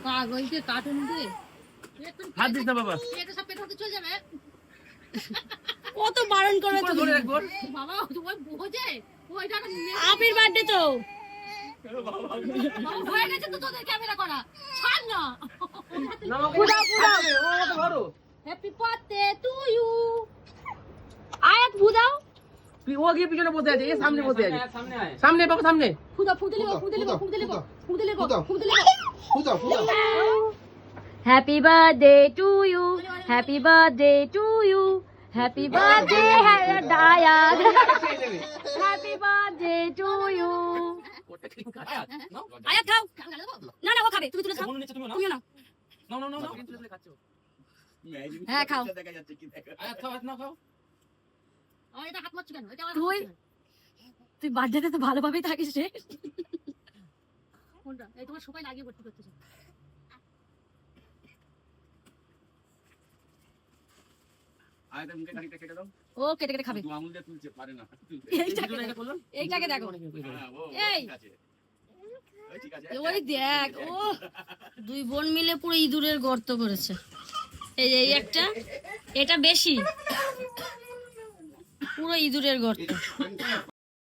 পাগলকে cartoon দিয়ে হাত this না বাবা। এটা সব পেট হতে চলে যাবে। কত বারণ করে তো ধরে রাখবো। বাবা ওই বোঝে ওইটা আপির বার্থডে তো বাবা হয়ে গেছে তো তোদের ক্যামেরা করা ছাড় না। পুরা পুরা ও কত বড়। Happy birthday to you. আয়াত বুদাও। ও গিয়ে পিছনে বসে আছে, এ সামনে বসে আছে। সামনে বাবা সামনে। ফুদা ফুদে লিবো ফুদে লিবো ফুদে লিবো ফুদে লিবো ফুদে লিবো। ফুদা ফুদা Happy birthday to you. Happy birthday to you. Happy birthday, Dayad. Happy birthday to you. আয়াত খাও। না না ও খাবে, তুমি তুলে খাও। তুমিও নাও। হ্যাঁ খাও। আমার এটা হাত মারছ কেন? এটা আমার তুই বার্থডেতে তো ভালোভাবেই থাকিস রে। কোনটা? এই তোমার সবাই লাগিয়ে ভর্তি করতেছে। ও কেটে কেটে খাবে। এইটাকে দেখো। এই ওই দেখ ও দুই বোন মিলে পুরো ইঁদুরের গর্ত করেছে। এই যে এই একটা, এটা বেশি পুরো ইঁদুরের গর্ত।